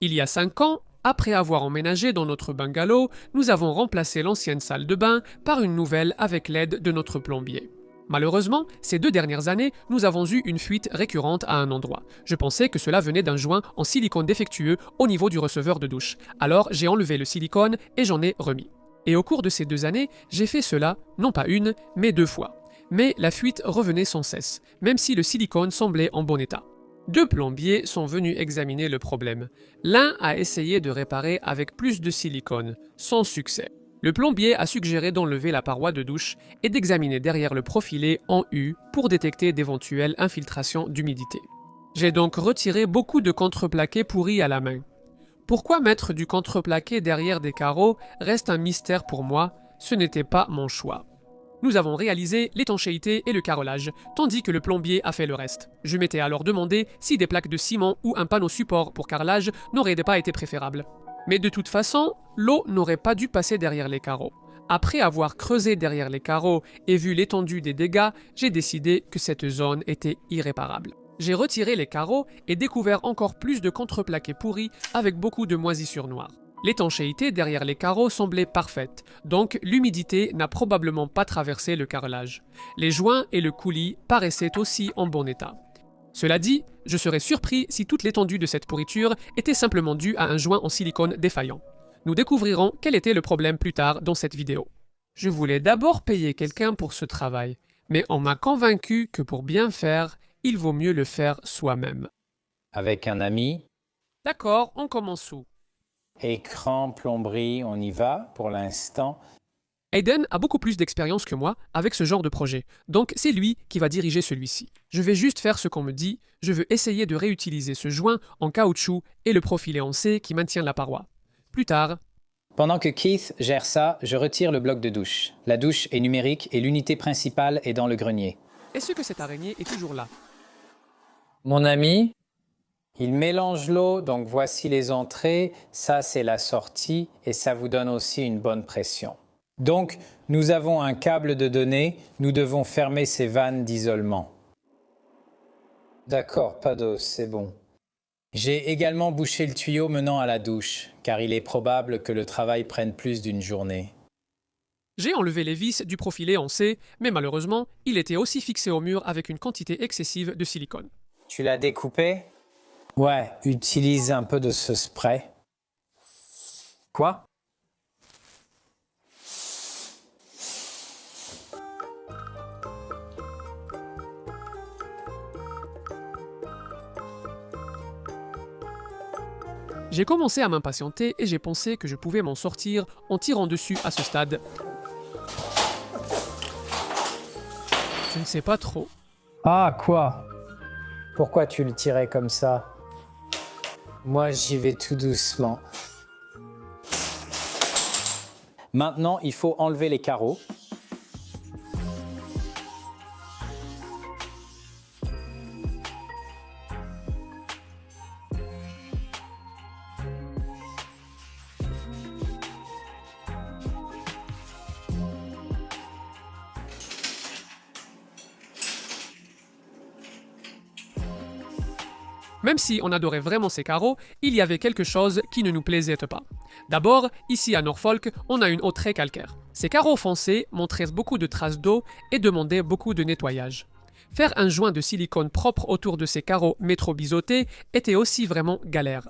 Il y a 5 ans, après avoir emménagé dans notre bungalow, nous avons remplacé l'ancienne salle de bain par une nouvelle avec l'aide de notre plombier. Malheureusement, ces 2 dernières années, nous avons eu une fuite récurrente à un endroit. Je pensais que cela venait d'un joint en silicone défectueux au niveau du receveur de douche. Alors j'ai enlevé le silicone et j'en ai remis. Et au cours de ces 2 années, j'ai fait cela, non pas une, mais 2 fois. Mais la fuite revenait sans cesse, même si le silicone semblait en bon état. 2 plombiers sont venus examiner le problème. L'un a essayé de réparer avec plus de silicone, sans succès. Le plombier a suggéré d'enlever la paroi de douche et d'examiner derrière le profilet en U pour détecter d'éventuelles infiltrations d'humidité. J'ai donc retiré beaucoup de contreplaqué pourris à la main. Pourquoi mettre du contreplaqué derrière des carreaux reste un mystère pour moi, ce n'était pas mon choix. Nous avons réalisé l'étanchéité et le carrelage, tandis que le plombier a fait le reste. Je m'étais alors demandé si des plaques de ciment ou un panneau support pour carrelage n'auraient pas été préférables. Mais de toute façon, l'eau n'aurait pas dû passer derrière les carreaux. Après avoir creusé derrière les carreaux et vu l'étendue des dégâts, j'ai décidé que cette zone était irréparable. J'ai retiré les carreaux et découvert encore plus de contreplaqué pourris avec beaucoup de moisissures noires. L'étanchéité derrière les carreaux semblait parfaite, donc l'humidité n'a probablement pas traversé le carrelage. Les joints et le coulis paraissaient aussi en bon état. Cela dit, je serais surpris si toute l'étendue de cette pourriture était simplement due à un joint en silicone défaillant. Nous découvrirons quel était le problème plus tard dans cette vidéo. Je voulais d'abord payer quelqu'un pour ce travail, mais on m'a convaincu que pour bien faire, il vaut mieux le faire soi-même. Avec un ami, D'accord, on commence où? écran, plomberie, on y va pour l'instant. Aiden a beaucoup plus d'expérience que moi avec ce genre de projet, donc c'est lui qui va diriger celui-ci. Je vais juste faire ce qu'on me dit, je veux essayer de réutiliser ce joint en caoutchouc et le profilet en C qui maintient la paroi. Plus tard, Pendant que Keith gère ça, je retire le bloc de douche. La douche est numérique et l'unité principale est dans le grenier. est-ce que cette araignée est toujours là? Mon ami, il mélange l'eau, donc voici les entrées, ça c'est la sortie et ça vous donne aussi une bonne pression. Donc, nous avons un câble de données, nous devons fermer ces vannes d'isolement. D'accord, pas d'eau, c'est bon. J'ai également bouché le tuyau menant à la douche, car il est probable que le travail prenne plus d'une journée. J'ai enlevé les vis du profilet en C, mais malheureusement, il était aussi fixé au mur avec une quantité excessive de silicone. Tu l'as découpé? Ouais, utilise un peu de ce spray. Quoi? J'ai commencé à m'impatienter et j'ai pensé que je pouvais m'en sortir en tirant dessus à ce stade. Je ne sais pas trop. Ah, quoi? Pourquoi tu le tirais comme ça? Moi, j'y vais tout doucement. Maintenant, il faut enlever les carreaux. Même si on adorait vraiment ces carreaux, il y avait quelque chose qui ne nous plaisait pas. D'abord, ici à Norfolk, on a une eau très calcaire. Ces carreaux foncés montraient beaucoup de traces d'eau et demandaient beaucoup de nettoyage. Faire un joint de silicone propre autour de ces carreaux métro-biseautés était aussi vraiment galère.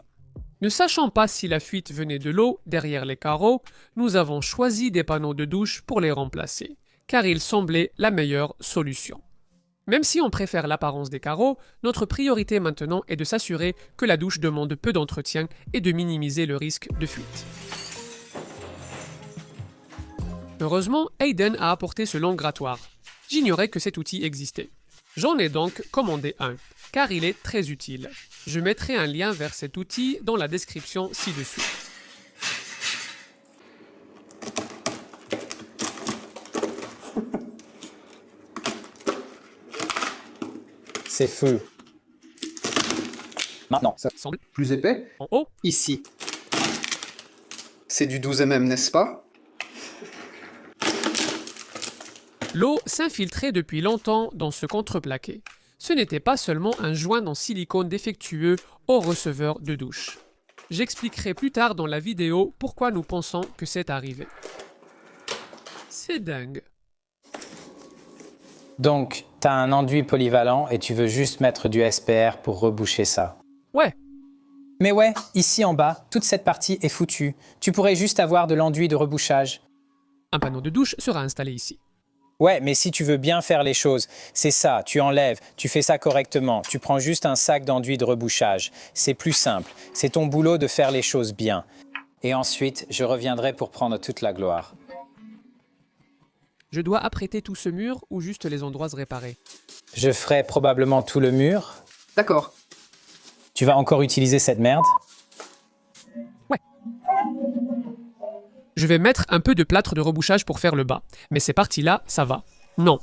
Ne sachant pas si la fuite venait de l'eau derrière les carreaux, nous avons choisi des panneaux de douche pour les remplacer, car ils semblaient la meilleure solution. Même si on préfère l'apparence des carreaux, notre priorité maintenant est de s'assurer que la douche demande peu d'entretien et de minimiser le risque de fuite. Heureusement, Aiden a apporté ce long grattoir. J'ignorais que cet outil existait. J'en ai donc commandé un, car il est très utile. Je mettrai un lien vers cet outil dans la description ci-dessous. C'est feu. Maintenant, Ça Semble plus épais. en haut. Ici. C'est du 12 mm, n'est-ce pas? L'eau s'infiltrait depuis longtemps dans ce contreplaqué. Ce n'était pas seulement un joint en silicone défectueux au receveur de douche. J'expliquerai plus tard dans la vidéo pourquoi nous pensons que c'est arrivé. C'est dingue. Donc, tu as un enduit polyvalent et tu veux juste mettre du SPR pour reboucher ça. Ouais, Mais ouais, ici en bas, toute cette partie est foutue. Tu pourrais juste avoir de l'enduit de rebouchage. un panneau de douche sera installé ici. Ouais, mais si tu veux bien faire les choses, c'est ça, tu enlèves, tu fais ça correctement, tu prends juste un sac d'enduit de rebouchage. C'est plus simple, c'est ton boulot de faire les choses bien. Et ensuite, je reviendrai pour prendre toute la gloire. Je dois apprêter tout ce mur ou juste les endroits réparés? Je ferai probablement tout le mur. D'accord. Tu vas encore utiliser cette merde? Je vais mettre un peu de plâtre de rebouchage pour faire le bas. Mais ces parties-là, ça va. Non.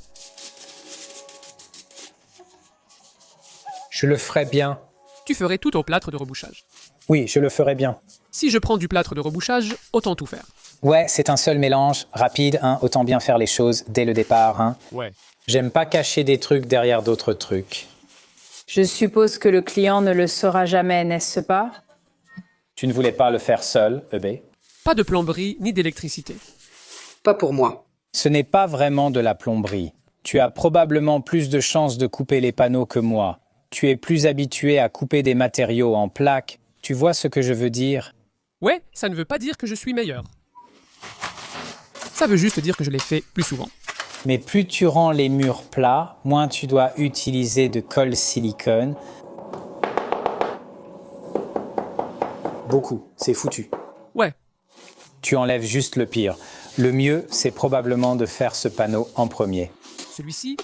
Je le ferai bien. Tu ferais tout au plâtre de rebouchage. Oui, je le ferai bien. Si je prends du plâtre de rebouchage, autant tout faire. Ouais, c'est un seul mélange, rapide, hein, autant bien faire les choses dès le départ, hein. Ouais. J'aime pas cacher des trucs derrière d'autres trucs. Je suppose que le client ne le saura jamais, n'est-ce pas? Tu ne voulais pas le faire seul, Eubé? Pas de plomberie ni d'électricité. Pas pour moi. Ce n'est pas vraiment de la plomberie. Tu as probablement plus de chances de couper les panneaux que moi. Tu es plus habitué à couper des matériaux en plaques. Tu vois ce que je veux dire? Ouais, ça ne veut pas dire que je suis meilleur. Ça veut juste dire que je l'ai fait plus souvent. Mais plus tu rends les murs plats, moins tu dois utiliser de colle silicone. Beaucoup, c'est foutu. Ouais, Tu enlèves juste le pire. Le mieux, c'est probablement de faire ce panneau en premier. celui-ci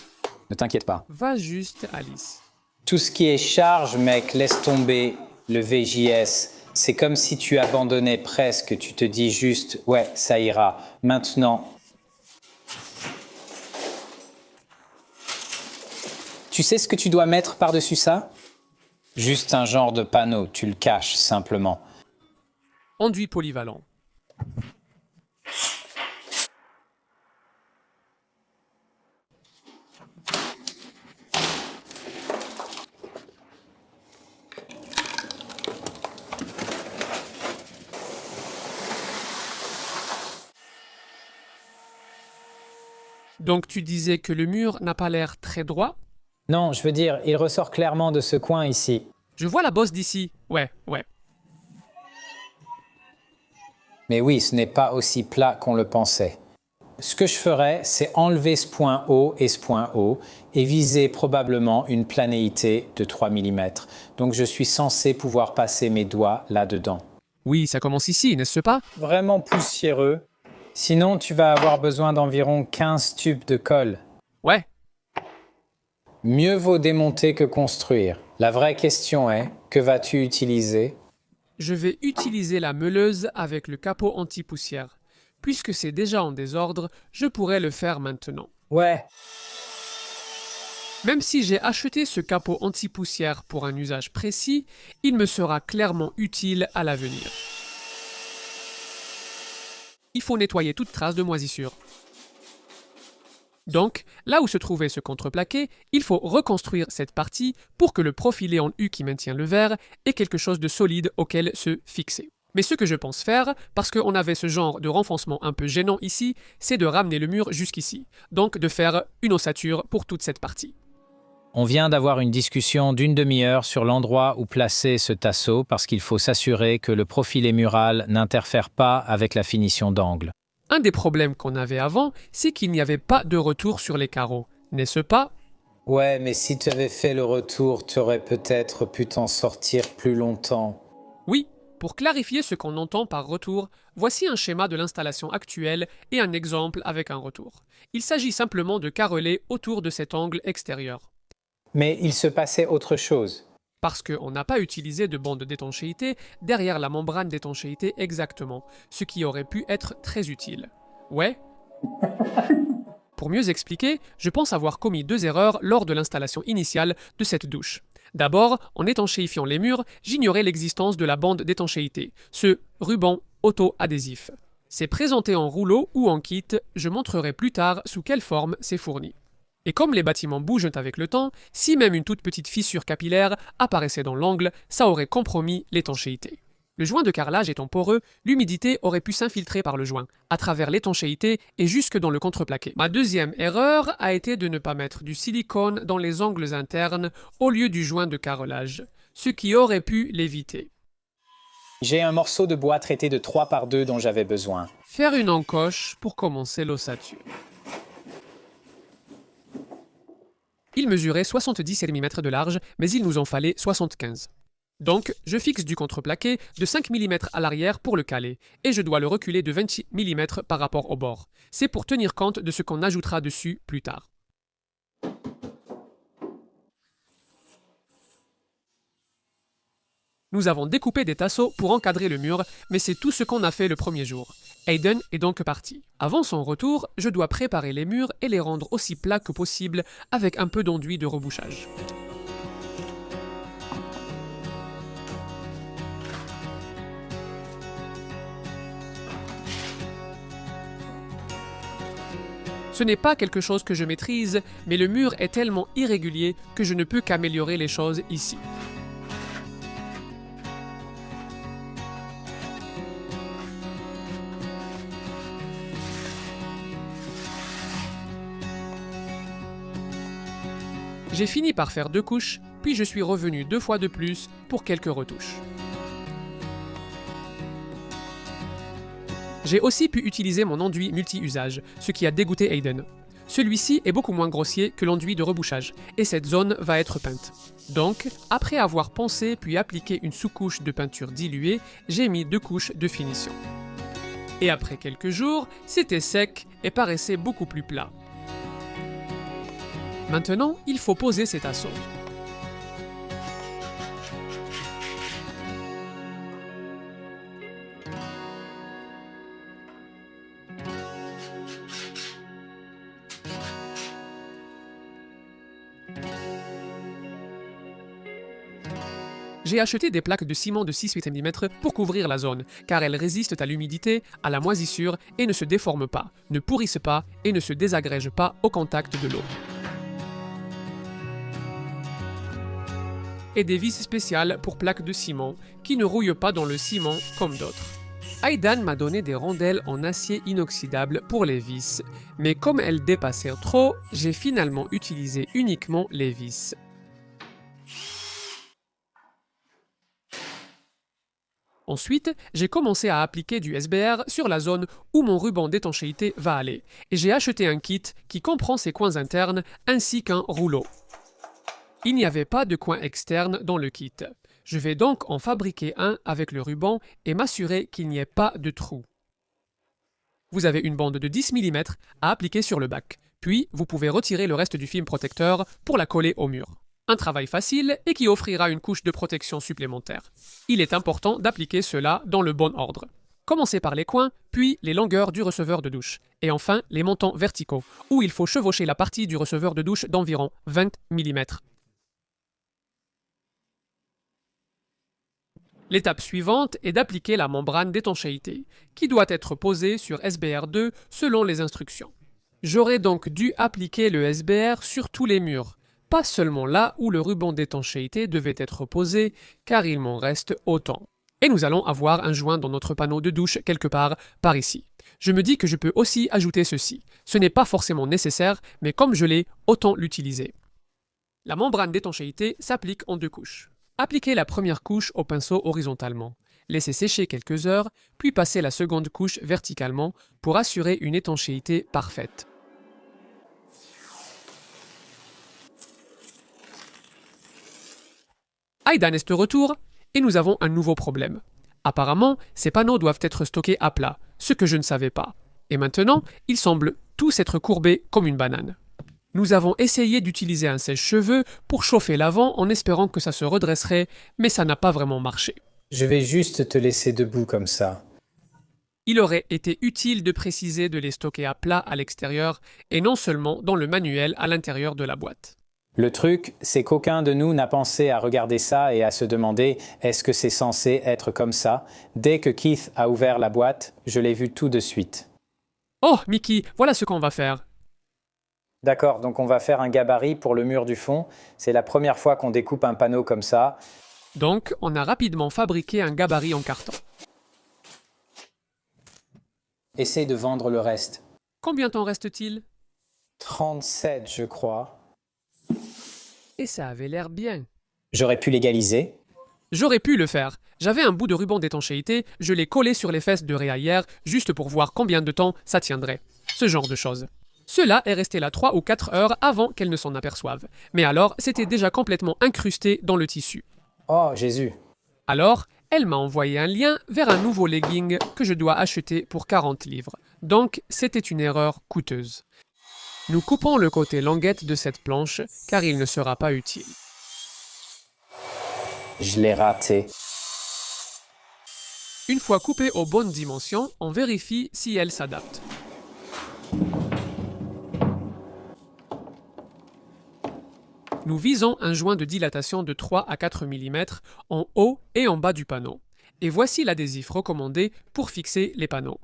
Ne t'inquiète pas. va juste à Alice. Tout ce qui est charge, mec, laisse tomber le VJS. C'est comme si tu abandonnais presque. Tu te dis juste, ouais, ça ira. Maintenant, tu sais ce que tu dois mettre par-dessus ça? Juste un genre de panneau. Tu le caches simplement. Enduit polyvalent. Donc tu disais que le mur n'a pas l'air très droit? Non, je veux dire, il ressort clairement de ce coin ici. Je vois la bosse d'ici. Ouais. Mais oui, ce n'est pas aussi plat qu'on le pensait. Ce que je ferais, c'est enlever ce point haut et ce point haut et viser probablement une planéité de 3 mm. Donc je suis censé pouvoir passer mes doigts là-dedans. Oui, ça commence ici, n'est-ce pas? Vraiment poussiéreux. Sinon, tu vas avoir besoin d'environ 15 tubes de colle. Ouais. Mieux vaut démonter que construire. La vraie question est, que vas-tu utiliser? Je vais utiliser la meuleuse avec le capot anti-poussière. Puisque c'est déjà en désordre, je pourrais le faire maintenant. Ouais. Même si j'ai acheté ce capot anti-poussière pour un usage précis, il me sera clairement utile à l'avenir. Il faut nettoyer toute trace de moisissure. Donc, là où se trouvait ce contreplaqué, il faut reconstruire cette partie pour que le profilé en U qui maintient le verre ait quelque chose de solide auquel se fixer. Mais ce que je pense faire, parce qu'on avait ce genre de renfoncement un peu gênant ici, c'est de ramener le mur jusqu'ici. Donc de faire une ossature pour toute cette partie. On vient d'avoir une discussion d'une demi-heure sur l'endroit où placer ce tasseau parce qu'il faut s'assurer que le profilé mural n'interfère pas avec la finition d'angle. Un des problèmes qu'on avait avant, c'est qu'il n'y avait pas de retour sur les carreaux, n'est-ce pas? Ouais, mais si tu avais fait le retour, tu aurais peut-être pu t'en sortir plus longtemps. Oui, pour clarifier ce qu'on entend par retour, voici un schéma de l'installation actuelle et un exemple avec un retour. Il s'agit simplement de carreler autour de cet angle extérieur. Mais il se passait autre chose. Parce qu'on n'a pas utilisé de bande d'étanchéité derrière la membrane d'étanchéité exactement, ce qui aurait pu être très utile. Ouais. Pour mieux expliquer, je pense avoir commis 2 erreurs lors de l'installation initiale de cette douche. D'abord, en étanchéifiant les murs, j'ignorais l'existence de la bande d'étanchéité, ce ruban auto-adhésif. C'est présenté en rouleau ou en kit, je montrerai plus tard sous quelle forme c'est fourni. Et comme les bâtiments bougent avec le temps, si même une toute petite fissure capillaire apparaissait dans l'angle, ça aurait compromis l'étanchéité. Le joint de carrelage étant poreux, l'humidité aurait pu s'infiltrer par le joint, à travers l'étanchéité et jusque dans le contreplaqué. Ma deuxième erreur a été de ne pas mettre du silicone dans les angles internes au lieu du joint de carrelage, ce qui aurait pu l'éviter. J'ai un morceau de bois traité de 3 par 2 dont j'avais besoin. Faire une encoche pour commencer l'ossature. Il mesurait 70 cm de large, mais il nous en fallait 75. Donc, je fixe du contreplaqué de 5 mm à l'arrière pour le caler, et je dois le reculer de 20 mm par rapport au bord. C'est pour tenir compte de ce qu'on ajoutera dessus plus tard. Nous avons découpé des tasseaux pour encadrer le mur, mais c'est tout ce qu'on a fait le premier jour. Hayden est donc parti. Avant son retour, je dois préparer les murs et les rendre aussi plats que possible avec un peu d'enduit de rebouchage. Ce n'est pas quelque chose que je maîtrise, mais le mur est tellement irrégulier que je ne peux qu'améliorer les choses ici. J'ai fini par faire 2 couches, puis je suis revenu 2 fois de plus pour quelques retouches. J'ai aussi pu utiliser mon enduit multi-usage, ce qui a dégoûté Hayden. Celui-ci est beaucoup moins grossier que l'enduit de rebouchage, et cette zone va être peinte. Donc, après avoir poncé puis appliqué une sous-couche de peinture diluée, j'ai mis 2 couches de finition. Et après quelques jours, c'était sec et paraissait beaucoup plus plat. Maintenant, il faut poser ces tasseaux. J'ai acheté des plaques de ciment de 6-8 mm pour couvrir la zone, car elles résistent à l'humidité, à la moisissure et ne se déforment pas, ne pourrissent pas et ne se désagrègent pas au contact de l'eau. Et des vis spéciales pour plaques de ciment qui ne rouillent pas dans le ciment comme d'autres. Aidan m'a donné des rondelles en acier inoxydable pour les vis, mais comme elles dépassaient trop, j'ai finalement utilisé uniquement les vis. Ensuite, j'ai commencé à appliquer du SBR sur la zone où mon ruban d'étanchéité va aller, et j'ai acheté un kit qui comprend ses coins internes ainsi qu'un rouleau. Il n'y avait pas de coin externe dans le kit. Je vais donc en fabriquer un avec le ruban et m'assurer qu'il n'y ait pas de trou. Vous avez une bande de 10 mm à appliquer sur le bac, puis vous pouvez retirer le reste du film protecteur pour la coller au mur. Un travail facile et qui offrira une couche de protection supplémentaire. Il est important d'appliquer cela dans le bon ordre. Commencez par les coins, puis les longueurs du receveur de douche, et enfin les montants verticaux, où il faut chevaucher la partie du receveur de douche d'environ 20 mm. L'étape suivante est d'appliquer la membrane d'étanchéité, qui doit être posée sur SBR2 selon les instructions. J'aurais donc dû appliquer le SBR sur tous les murs, pas seulement là où le ruban d'étanchéité devait être posé, car il m'en reste autant. Et nous allons avoir un joint dans notre panneau de douche quelque part par ici. Je me dis que je peux aussi ajouter ceci. Ce n'est pas forcément nécessaire, mais comme je l'ai, autant l'utiliser. La membrane d'étanchéité s'applique en 2 couches. Appliquez la première couche au pinceau horizontalement. Laissez sécher quelques heures, puis passez la seconde couche verticalement pour assurer une étanchéité parfaite. Aidan est de retour et nous avons un nouveau problème. Apparemment, ces panneaux doivent être stockés à plat, ce que je ne savais pas. Et maintenant, ils semblent tous être courbés comme une banane. Nous avons essayé d'utiliser un sèche-cheveux pour chauffer l'avant en espérant que ça se redresserait, mais ça n'a pas vraiment marché. Je vais juste te laisser debout comme ça. Il aurait été utile de préciser de les stocker à plat à l'extérieur et non seulement dans le manuel à l'intérieur de la boîte. Le truc, c'est qu'aucun de nous n'a pensé à regarder ça et à se demander est-ce que c'est censé être comme ça. Dès que Keith a ouvert la boîte, je l'ai vu tout de suite. Oh, Mickey, voilà ce qu'on va faire. D'accord, donc on va faire un gabarit pour le mur du fond. C'est la première fois qu'on découpe un panneau comme ça. Donc, on a rapidement fabriqué un gabarit en carton. Essaye de vendre le reste. Combien t'en reste-t-il? 37, je crois. Et ça avait l'air bien. J'aurais pu l'égaliser. J'aurais pu le faire. J'avais un bout de ruban d'étanchéité, je l'ai collé sur les fesses de Réa hier, juste pour voir combien de temps ça tiendrait. Ce genre de choses. Cela est resté là 3 ou 4 heures avant qu'elle ne s'en aperçoive. Mais alors, c'était déjà complètement incrusté dans le tissu. Oh, Jésus. Alors, elle m'a envoyé un lien vers un nouveau legging que je dois acheter pour 40 livres. Donc, c'était une erreur coûteuse. Nous coupons le côté languette de cette planche, car il ne sera pas utile. Je l'ai raté. Une fois coupée aux bonnes dimensions, on vérifie si elle s'adapte. Nous visons un joint de dilatation de 3 à 4 mm en haut et en bas du panneau. Et voici l'adhésif recommandé pour fixer les panneaux.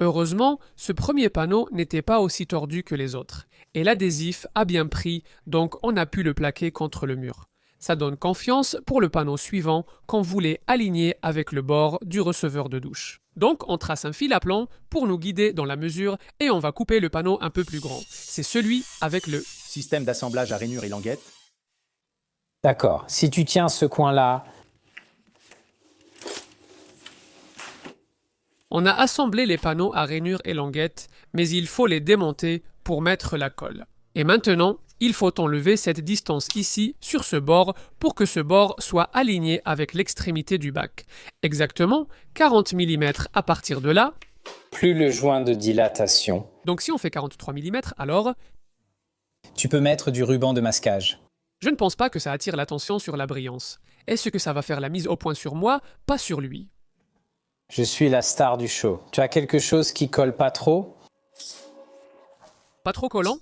Heureusement, ce premier panneau n'était pas aussi tordu que les autres, et l'adhésif a bien pris, donc on a pu le plaquer contre le mur. Ça donne confiance pour le panneau suivant qu'on voulait aligner avec le bord du receveur de douche. Donc on trace un fil à plomb pour nous guider dans la mesure et on va couper le panneau un peu plus grand. C'est celui avec le Système d'assemblage à rainures et languettes. D'accord. Si tu tiens ce coin-là, On a assemblé les panneaux à rainures et languettes, mais il faut les démonter pour mettre la colle. Et maintenant, il faut enlever cette distance ici, sur ce bord, pour que ce bord soit aligné avec l'extrémité du bac. Exactement 40 mm à partir de là. plus le joint de dilatation. Donc si on fait 43 mm, alors Tu peux mettre du ruban de masquage. je ne pense pas que ça attire l'attention sur la brillance. Est-ce que ça va faire la mise au point sur moi, pas sur lui? Je suis la star du show. Tu as quelque chose qui colle pas trop? Pas trop collant?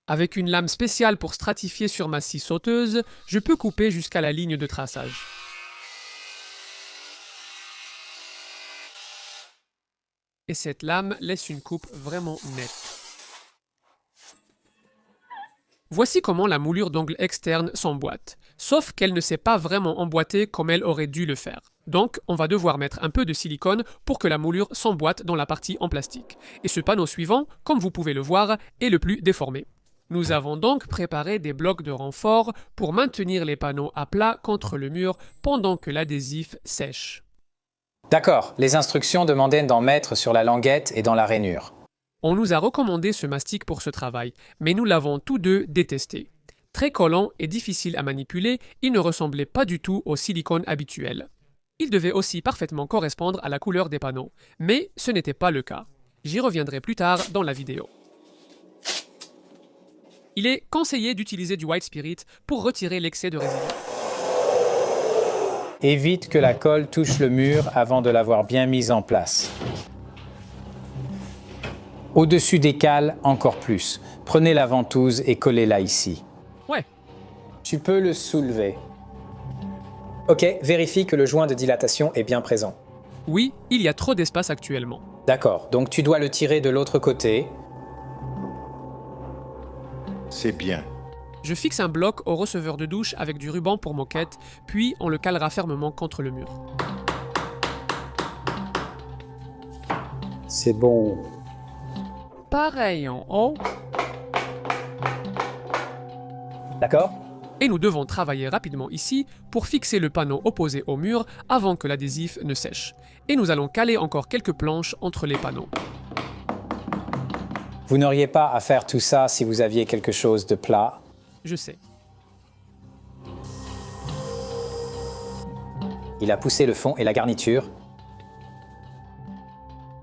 Avec une lame spéciale pour stratifier sur ma scie sauteuse, je peux couper jusqu'à la ligne de traçage. Et cette lame laisse une coupe vraiment nette. Voici comment la moulure d'angle externe s'emboîte, sauf qu'elle ne s'est pas vraiment emboîtée comme elle aurait dû le faire. Donc, on va devoir mettre un peu de silicone pour que la moulure s'emboîte dans la partie en plastique. Et ce panneau suivant, comme vous pouvez le voir, est le plus déformé. Nous avons donc préparé des blocs de renfort pour maintenir les panneaux à plat contre le mur pendant que l'adhésif sèche. D'accord. Les instructions demandaient d'en mettre sur la languette et dans la rainure. On nous a recommandé ce mastic pour ce travail, mais nous l'avons tous deux détesté. Très collant et difficile à manipuler, il ne ressemblait pas du tout au silicone habituel. Il devait aussi parfaitement correspondre à la couleur des panneaux, mais ce n'était pas le cas. J'y reviendrai plus tard dans la vidéo. Il est conseillé d'utiliser du White Spirit pour retirer l'excès de résidus. Évite que la colle touche le mur avant de l'avoir bien mise en place. Au-dessus des cales, encore plus. Prenez la ventouse et collez-la ici. Ouais, Tu peux le soulever. Ok, vérifie que le joint de dilatation est bien présent. oui, il y a trop d'espace actuellement. D'accord, donc tu dois le tirer de l'autre côté. C'est bien. Je fixe un bloc au receveur de douche avec du ruban pour moquette, puis on le calera fermement contre le mur. C'est bon. Pareil en haut. D'accord? Et nous devons travailler rapidement ici pour fixer le panneau opposé au mur avant que l'adhésif ne sèche. Et nous allons caler encore quelques planches entre les panneaux. Vous n'auriez pas à faire tout ça si vous aviez quelque chose de plat. Je sais. Il a poussé le fond et la garniture.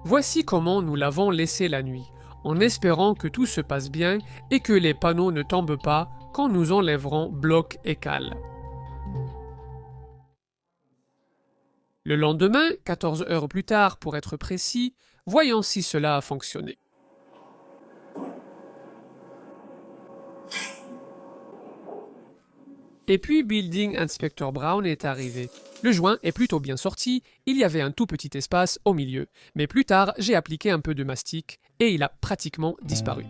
Voici comment nous l'avons laissé la nuit, en espérant que tout se passe bien et que les panneaux ne tombent pas quand nous enlèverons bloc et cale. Le lendemain, 14 heures plus tard pour être précis, voyons si cela a fonctionné. Et puis Building Inspector Brown est arrivé. Le joint est plutôt bien sorti, il y avait un tout petit espace au milieu. Mais plus tard, j'ai appliqué un peu de mastic et il a pratiquement disparu.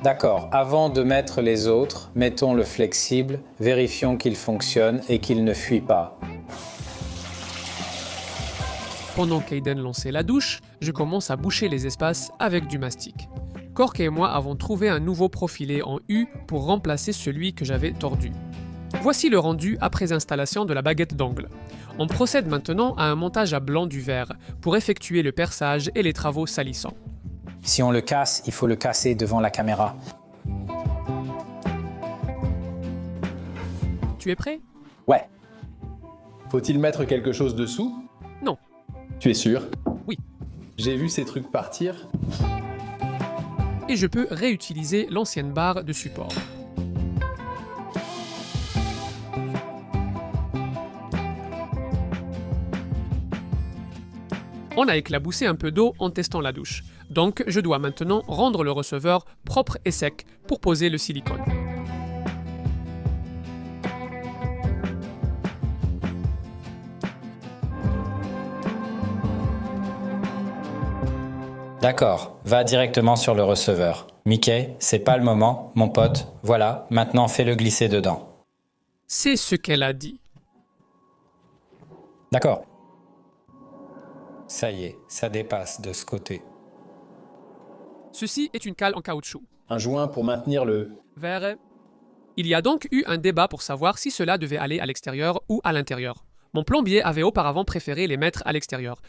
D'accord, avant de mettre les autres, mettons le flexible, vérifions qu'il fonctionne et qu'il ne fuit pas. Pendant qu'Aiden lançait la douche, je commence à boucher les espaces avec du mastic. Cork et moi avons trouvé un nouveau profilé en U pour remplacer celui que j'avais tordu. Voici le rendu après installation de la baguette d'angle. On procède maintenant à un montage à blanc du verre pour effectuer le perçage et les travaux salissants. Si on le casse, il faut le casser devant la caméra. Tu es prêt? Ouais. Faut-il mettre quelque chose dessous? Non. Tu es sûr? Oui. J'ai vu ces trucs partir. Et je peux réutiliser l'ancienne barre de support. On a éclaboussé un peu d'eau en testant la douche. Donc, je dois maintenant rendre le receveur propre et sec pour poser le silicone. D'accord, va directement sur le receveur. Mickey, c'est pas le moment, mon pote. Voilà, maintenant fais-le glisser dedans. C'est ce qu'elle a dit. D'accord. Ça y est, ça dépasse de ce côté. Ceci est une cale en caoutchouc. Un joint pour maintenir le... Vert. Il y a donc eu un débat pour savoir si cela devait aller à l'extérieur ou à l'intérieur. Mon plombier avait auparavant préféré les mettre à l'extérieur.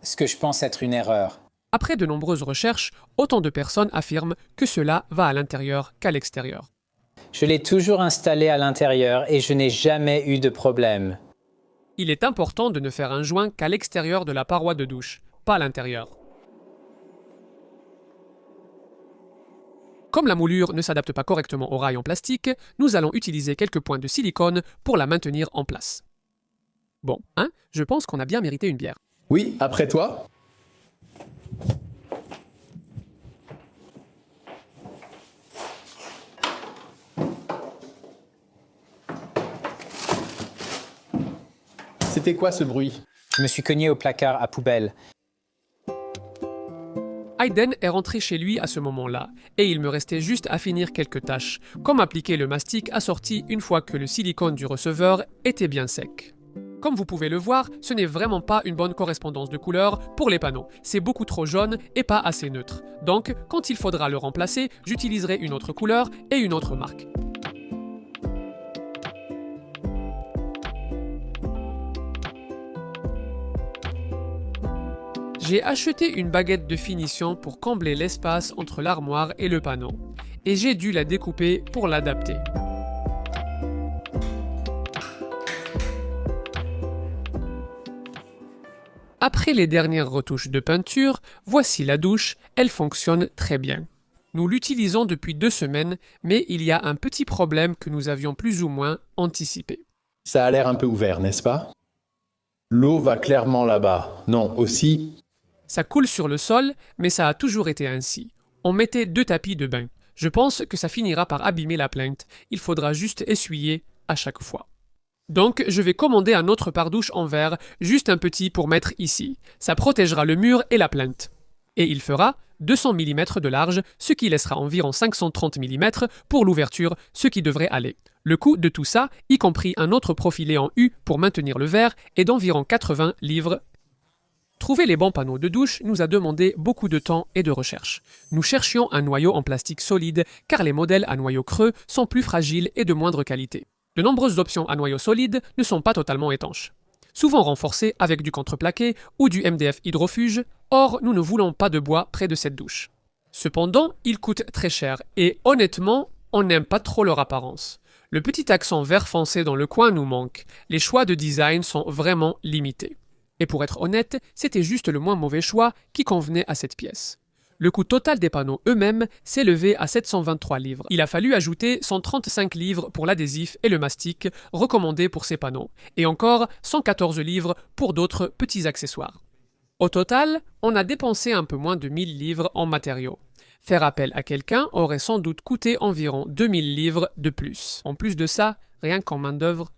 Ce que je pense être une erreur. Après de nombreuses recherches, autant de personnes affirment que cela va à l'intérieur qu'à l'extérieur. Je l'ai toujours installé à l'intérieur et je n'ai jamais eu de problème. Il est important de ne faire un joint qu'à l'extérieur de la paroi de douche, pas à l'intérieur. Comme la moulure ne s'adapte pas correctement au rail en plastique, nous allons utiliser quelques points de silicone pour la maintenir en place. Bon, hein, je pense qu'on a bien mérité une bière. Oui, après toi? C'était quoi ce bruit? Je me suis cogné au placard à poubelle. Aiden est rentré chez lui à ce moment-là, et il me restait juste à finir quelques tâches, comme appliquer le mastic assorti une fois que le silicone du receveur était bien sec. Comme vous pouvez le voir, ce n'est vraiment pas une bonne correspondance de couleurs pour les panneaux. C'est beaucoup trop jaune et pas assez neutre. Donc, quand il faudra le remplacer, j'utiliserai une autre couleur et une autre marque. J'ai acheté une baguette de finition pour combler l'espace entre l'armoire et le panneau, et j'ai dû la découper pour l'adapter. Après les dernières retouches de peinture, voici la douche, elle fonctionne très bien. Nous l'utilisons depuis 2 semaines, mais il y a un petit problème que nous avions plus ou moins anticipé. Ça a l'air un peu ouvert, n'est-ce pas? L'eau va clairement là-bas. Non, aussi... Ça coule sur le sol, mais ça a toujours été ainsi. On mettait 2 tapis de bain. Je pense que ça finira par abîmer la plainte. Il faudra juste essuyer à chaque fois. Donc, je vais commander un autre pare-douche en verre, juste un petit pour mettre ici. Ça protégera le mur et la plainte. Et il fera 200 mm de large, ce qui laissera environ 530 mm pour l'ouverture, ce qui devrait aller. Le coût de tout ça, y compris un autre profilé en U pour maintenir le verre, est d'environ 80 livres. Trouver les bons panneaux de douche nous a demandé beaucoup de temps et de recherche. Nous cherchions un noyau en plastique solide, car les modèles à noyau creux sont plus fragiles et de moindre qualité. De nombreuses options à noyau solide ne sont pas totalement étanches. Souvent renforcées avec du contreplaqué ou du MDF hydrofuge, or nous ne voulons pas de bois près de cette douche. Cependant, ils coûtent très cher et honnêtement, on n'aime pas trop leur apparence. Le petit accent vert foncé dans le coin nous manque. Les choix de design sont vraiment limités. Et pour être honnête, c'était juste le moins mauvais choix qui convenait à cette pièce. Le coût total des panneaux eux-mêmes s'est élevé à 723 livres. Il a fallu ajouter 135 livres pour l'adhésif et le mastic recommandés pour ces panneaux, et encore 114 livres pour d'autres petits accessoires. Au total, on a dépensé un peu moins de 1000 livres en matériaux. Faire appel à quelqu'un aurait sans doute coûté environ 2000 livres de plus. En plus de ça, rien qu'en main-d'œuvre,